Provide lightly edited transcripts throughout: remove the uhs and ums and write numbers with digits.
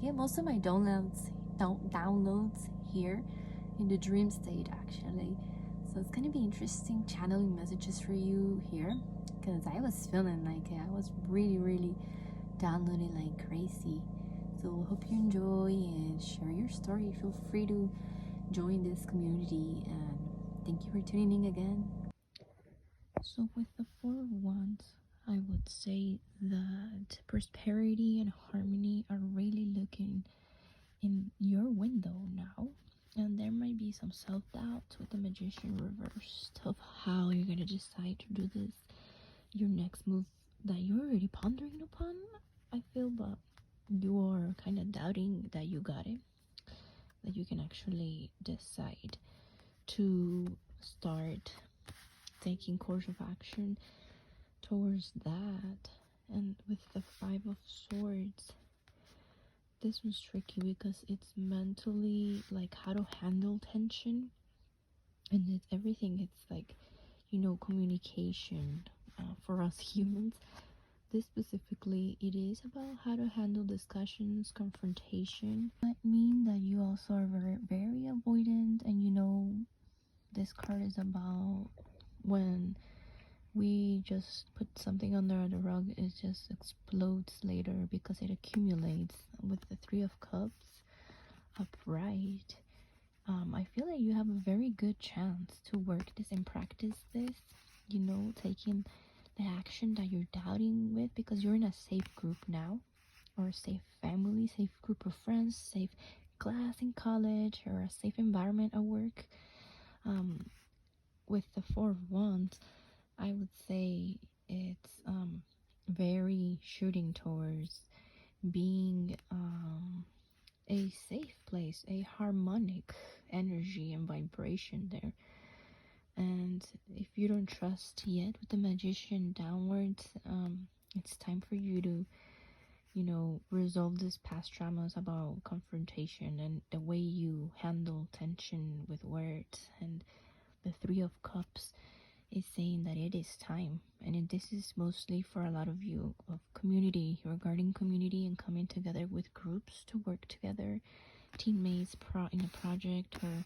get most of my downloads here in the dream state, actually. So it's gonna be interesting channeling messages for you here, because I was feeling like I was really downloading like crazy. So hope you enjoy and share your story. Feel free to join this community, and thank you for tuning in again. So with the Four of Wands, I would say that prosperity and harmony are really looking in your window now, and there might be some self-doubt with the Magician reversed of how you're gonna decide to do this, your next move that you're already pondering upon, I feel, but you're kind of doubting that you got it, that you can actually decide to start taking course of action towards that. And with the Five of Swords, this was tricky because it's mentally like how to handle tension, and it's everything. It's like, communication for us humans. This specifically, it is about how to handle discussions, confrontation. Might mean that you also are very avoidant, and this card is about when we just put something under the rug, it just explodes later because it accumulates. With the Three of Cups upright, I feel like you have a very good chance to work this and practice this, taking the action that you're doubting with, because you're in a safe group now, or a safe family, safe group of friends, safe class in college, or a safe environment at work. With the Four of Wands, I would say it's very shooting towards being a safe place, a harmonic energy and vibration there. And if you don't trust yet with the Magician downwards, it's time for you to resolve this past traumas about confrontation and the way you handle tension with words. And the Three of Cups is saying that it is time, and this is mostly for a lot of you of community, regarding community and coming together with groups to work together, teammates in a project or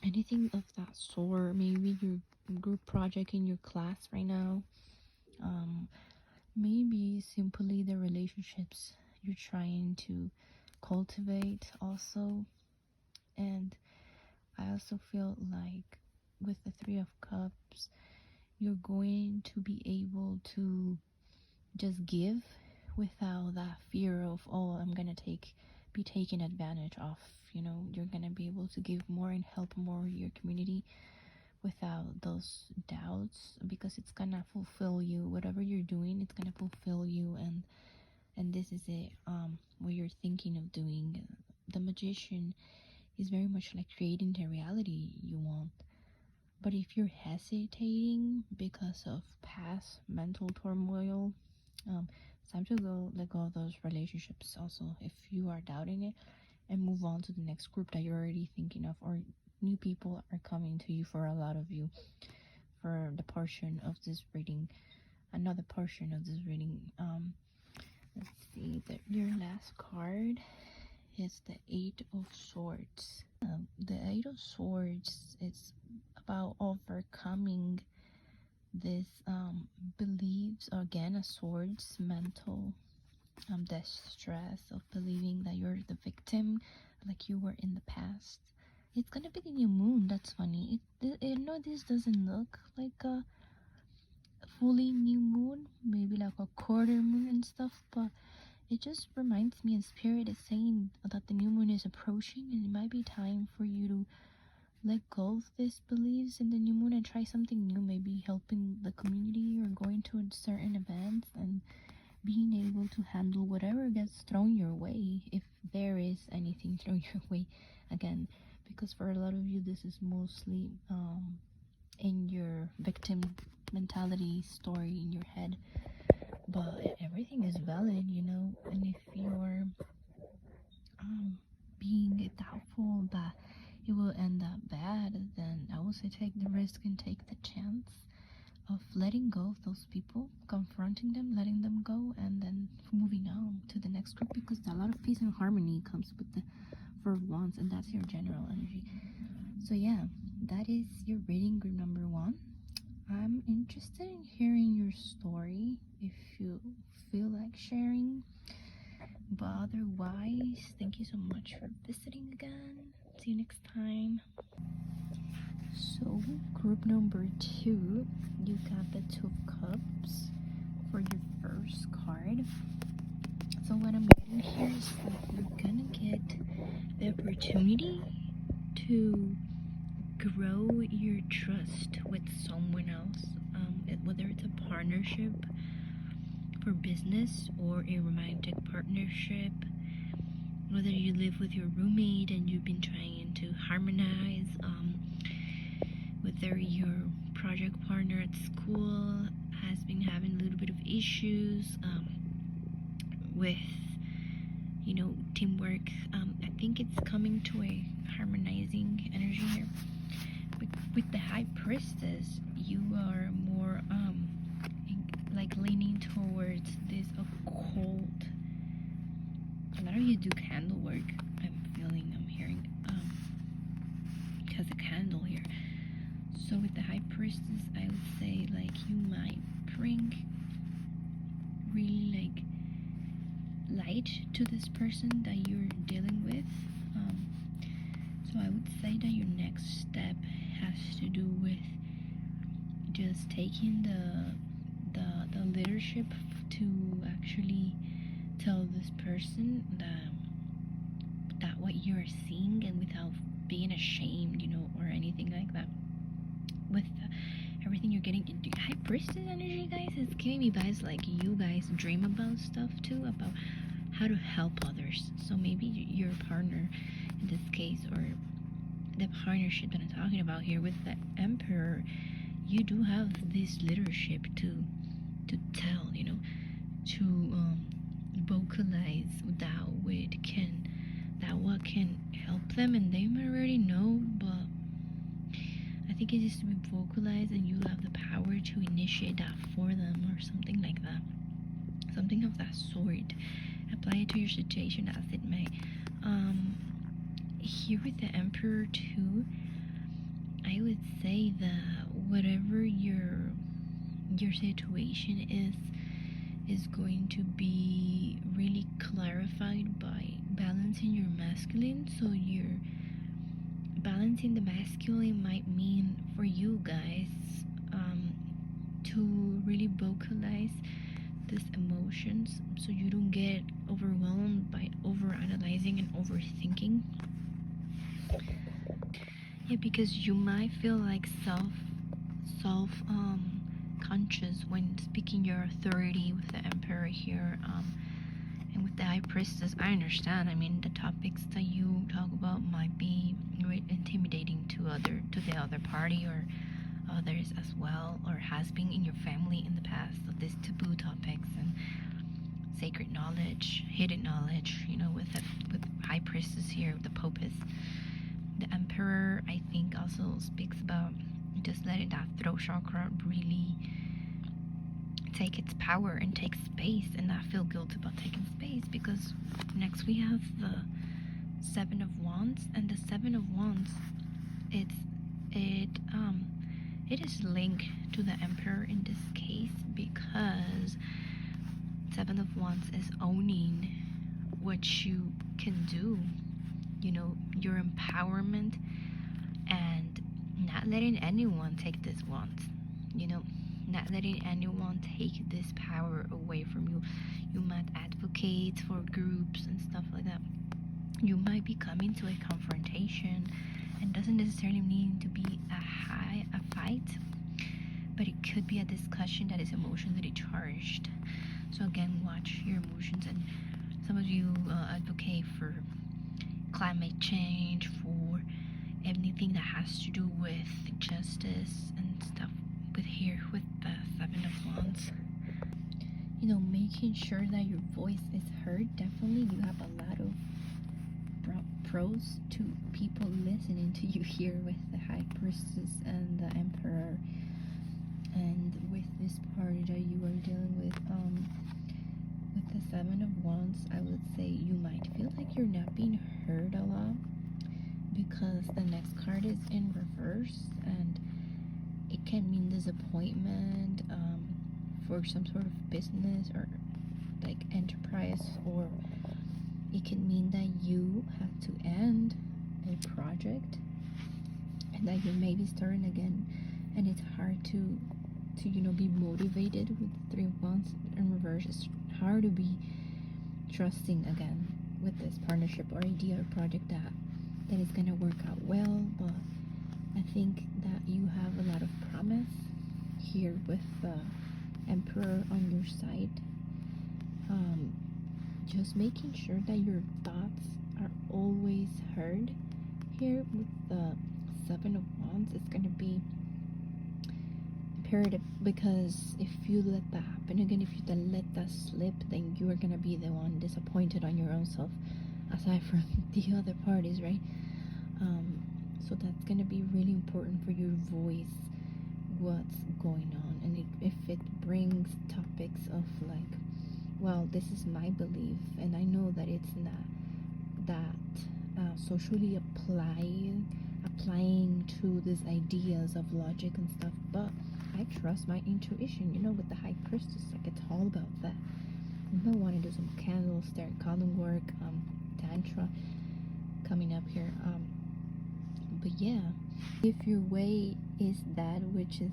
anything of that sort. Maybe your group project in your class right now, maybe simply the relationships you're trying to cultivate also. And I also feel like with the Three of Cups, you're going to be able to just give without that fear of, I'm gonna be taken advantage of. You're gonna be able to give more and help more your community without those doubts, because it's gonna fulfill you. Whatever you're doing, it's gonna fulfill you, and this is it. What you're thinking of doing, the Magician is very much like creating the reality you want. But if you're hesitating because of past mental turmoil, it's time to let go of those relationships also, if you are doubting it, and move on to the next group that you're already thinking of, or new people are coming to you for a lot of you for the portion of this reading, another portion of this reading. Let's see, your last card is the Eight of Swords. The Eight of Swords is about overcoming this beliefs, again a swords, mental distress of believing that you're the victim like you were in the past. It's gonna be the new moon. That's funny. This doesn't look like a fully new moon, maybe like a quarter moon and stuff, but it just reminds me, and Spirit is saying that the new moon is approaching, and it might be time for you to let go of these beliefs in the new moon and try something new, maybe helping the community or going to certain events and being able to handle whatever gets thrown your way, if there is anything thrown your way, again, because for a lot of you this is mostly in your victim mentality story in your head, but everything is valid, and if you're being doubtful that it will end up bad, then I would say take the risk and take the chance of letting go of those people, confronting them, letting them go, and then moving on to the next group, because a lot of peace and harmony comes with the Four of Wands, and that's your general energy. So yeah, that is your reading, group number 1. I'm interested in hearing your story if you feel like sharing, but otherwise, thank you so much for visiting again. See you next time. So group number 2, you got the Two of Cups for your first card. So what I'm getting here is that you're gonna get the opportunity to grow your trust with someone else, whether it's a partnership for business or a romantic partnership, whether you live with your roommate and you've been trying to harmonize, whether your project partner at school has been having a little bit of issues with, you know, teamwork. I think it's coming to a harmonizing energy here. With the High Priestess, you are more like leaning towards this occult. A lot of you do candle work. I'm hearing has a candle here. So with the High Priestess, I would say like you might bring really like light to this person that you're dealing with. So I would say that your next step has to do with just taking the leadership to actually tell this person that what you're seeing, and without being ashamed, you know, or anything like that. With everything you're getting into High Priestess energy, guys, is giving me vibes like you guys dream about stuff too, about how to help others. So maybe your partner in this case, or the partnership that I'm talking about here with the Emperor, you do have this leadership to tell, you know, to vocalize what can help them, and they might already know, but I think it needs to be vocalized, and you have the power to initiate that for them, or something like that, something of that sort. Apply it to your situation as it may. Here with the Emperor too, I would say that whatever your situation is going to be really clarified by balancing your masculine. So you're balancing the masculine might mean for you guys to really vocalize these emotions, so you don't get overwhelmed by overanalyzing and overthinking. Yeah, because you might feel like self conscious when speaking your authority with the Emperor here, and with the High Priestess. I understand. I mean, the topics that you talk about might be intimidating to the other party, or others as well, or has been in your family in the past. So these taboo topics and sacred knowledge, hidden knowledge, you know, with High Priestess here, the Popes. The Emperor, I think, also speaks about just letting that throat chakra really take its power and take space, and not feel guilty about taking space. Because next we have the Seven of Wands, and the Seven of Wands, it is linked to the Emperor in this case, because Seven of Wands is owning what you can do, you know, your empowerment, and not letting anyone take this wand, you know, not letting anyone take this power away from you. You might advocate for groups and stuff like that. You might be coming to a confrontation, and doesn't necessarily need to be a fight, but it could be a discussion that is emotionally charged. So again, watch your emotions. And some of you advocate for climate change, for anything that has to do with justice and stuff. With the Seven of Wands, you know, making sure that your voice is heard. Definitely you have a lot of pros to people listening to you here with the High Priestess and the Emperor. And with this part that you are dealing with the Seven of Wands, I would say you might feel like you're not being heard a lot, because the next card is in reverse, and it can mean disappointment for some sort of business or like enterprise, or it can mean that you have to end a project and that you're maybe starting again, and it's hard to be motivated with the Three of Wands in reverse. It's hard to be trusting again with this partnership or idea or project that is gonna work out well. But I think that you have a lot of promise here with the Emperor on your side. Just making sure that your thoughts are always heard. Here with the Seven of Wands, it's gonna be imperative, because if you let that happen again, if you let that slip, then you are gonna be the one disappointed on your own self, aside from the other parties, right? So that's gonna be really important for your voice what's going on, and if it brings topics of like, well, this is my belief, and I know that it's not that socially applying to these ideas of logic and stuff, but I trust my intuition, with the High Priestess, like it's all about that. I'm gonna want to do some candles, start column work, tantra coming up here. But yeah, if your way is that which is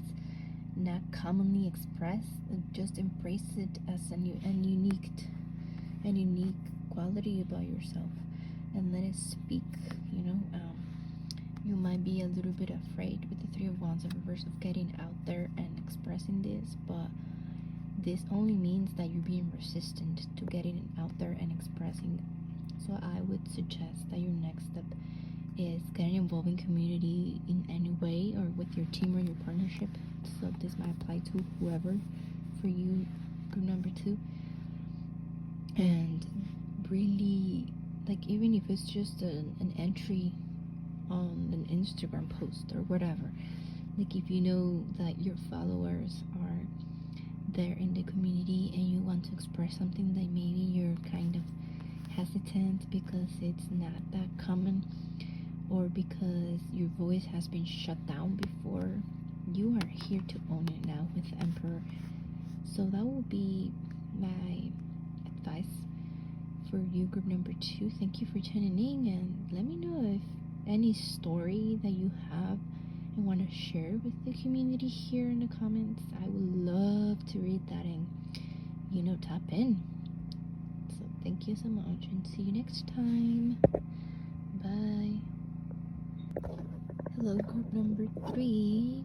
not commonly expressed, just embrace it as a new and unique quality about yourself, and let it speak. You might be a little bit afraid with the Three of Wands in reverse of getting out there and expressing this, but this only means that you're being resistant to getting it out there and expressing. So I would suggest that your next step is getting involved in community in any way, or with your team or your partnership. So this might apply to whoever for you, group number 2. And really, like, even if it's just an entry on an Instagram post or whatever, like if you know that your followers are there in the community and you want to express something that maybe you're kind of hesitant because it's not that common, or because your voice has been shut down before, you are here to own it now with the Emperor. So that will be my advice for you, group number 2. Thank you for tuning in, and let me know if any story that you have and want to share with the community here in the comments. I would love to read that and tap in. So thank you so much, and see you next time. Bye. Hello, group number 3.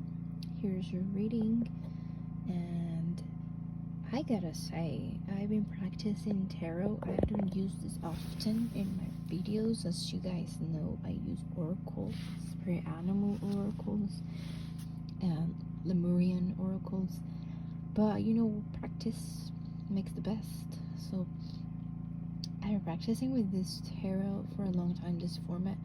Here's your reading, and I gotta say, I've been practicing tarot. I don't use this often in my videos. As you guys know, I use oracles, spirit animal oracles, and Lemurian oracles. But practice makes the best. So I've been practicing with this tarot for a long time, this format,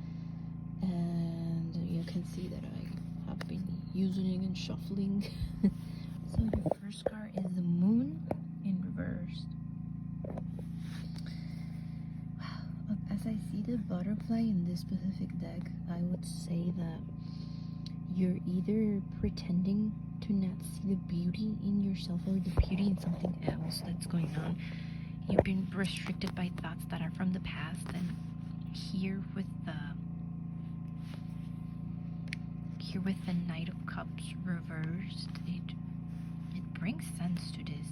and you can see that I have been using and shuffling. So your first card is the Moon in reverse. Wow. As I see the butterfly in this specific deck, I would say that you're either pretending to not see the beauty in yourself or the beauty in something else that's going on. You've been restricted by thoughts that are from the past, and here with the Knight of Cups reversed, it brings sense to this,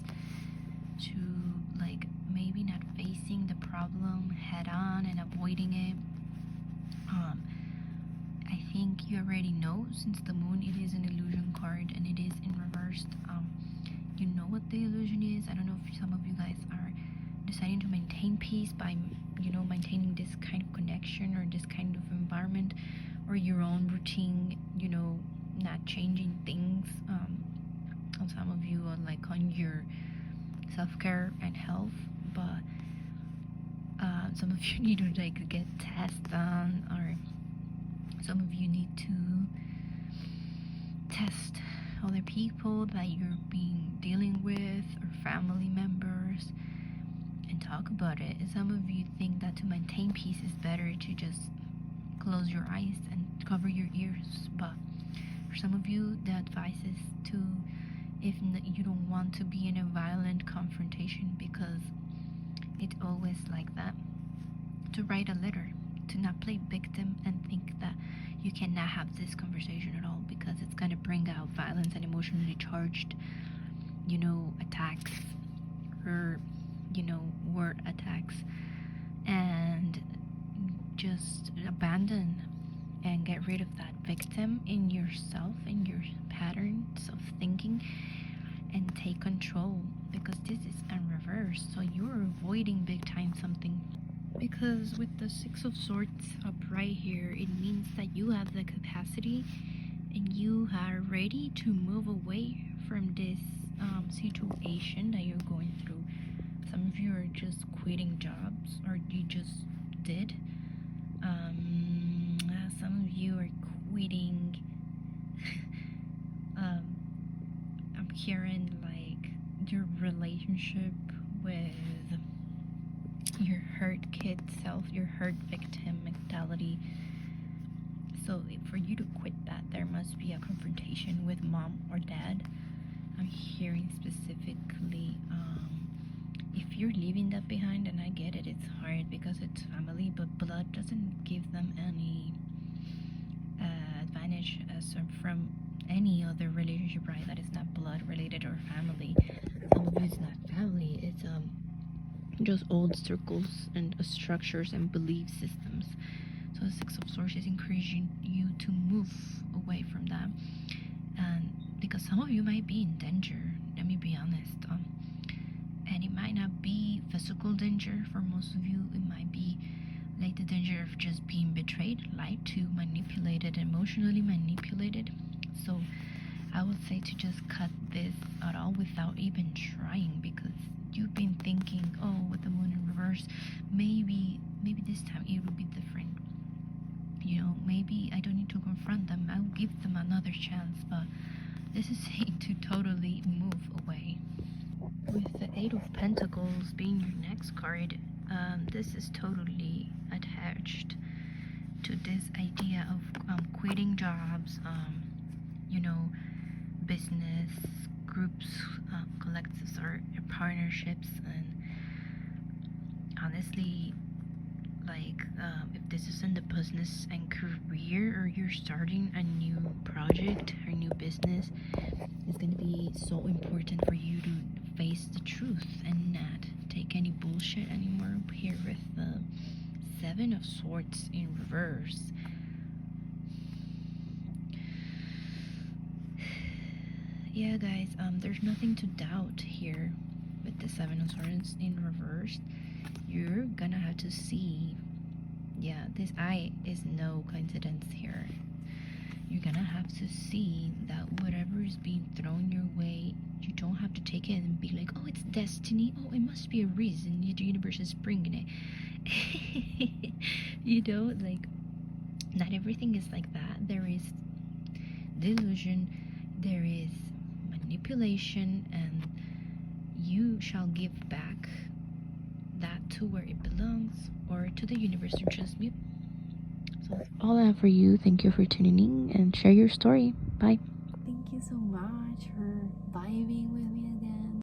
to like maybe not facing the problem head on and avoiding it. I think you already know, since the Moon, it is an illusion card and it is in reversed. You know what the illusion is. I don't know if some of you guys are deciding to maintain peace by maintaining this kind of connection or this kind of environment, or your own routine, not changing things. On some of you are like on your self-care and health, but some of you need to like get tests done, or some of you need to test other people that you're being dealing with or family members and talk about it. And some of you think that to maintain peace is better to just close your eyes and cover your ears, but for some of you the advice is to, if you don't want to be in a violent confrontation, because it's always like that, to write a letter, to not play victim and think that you cannot have this conversation at all, because it's going to bring out violence and emotionally charged, attacks, or, word attacks, and just abandon and get rid of that victim in yourself, in your patterns of thinking, and take control, because this is in reverse, so you're avoiding big time something. Because with the Six of Swords up right here, it means that you have the capacity and you are ready to move away from this situation that you're going through. Some of you are just quitting jobs, or you just did. Some of you are quitting. I'm hearing like your relationship with your hurt kid self, your hurt victim mentality. So for you to quit that, there must be a confrontation with mom or dad. I'm hearing specifically, if you're leaving that behind, and I get it, it's hard because it's family, but blood doesn't give them any advantage as from any other relationship, right? That is not blood related or family. Some of it's not family, it's just old circles and structures and belief systems. So the Six of Swords is encouraging you to move away from that, and because some of you might be in danger, let me be honest, and it might not be physical danger. For most of you, it might be like the danger of just being betrayed, lied to, manipulated, emotionally manipulated. So I would say to just cut this at all without even trying, because you've been thinking, oh, with the moon in reverse, maybe this time it will be different. Maybe I don't need to confront them, I'll give them another chance. But this is saying to totally move away. With the Eight of Pentacles being your next card, this is totally attached to this idea of quitting jobs, business groups, collectives, or partnerships. And honestly, like, if this is in the business and career, or you're starting a new project or new business, it's going to be so important for you to face the truth and not take any bullshit anymore. Here with the Seven of Swords in reverse, yeah guys, there's nothing to doubt here. With the Seven of Swords in reverse, you're gonna have to see, yeah, this eye is no coincidence here. You're gonna have to see that whatever is being thrown your way, you don't have to take it and be like, oh, it's destiny, oh, it must be a reason, the universe is bringing it. Like, not everything is like that. There is delusion, there is manipulation, and you shall give back that to where it belongs, or to the universe, or trust me. So that's all I have for you. Thank you for tuning in, and share your story. Bye. Thank you so much for vibing with me again.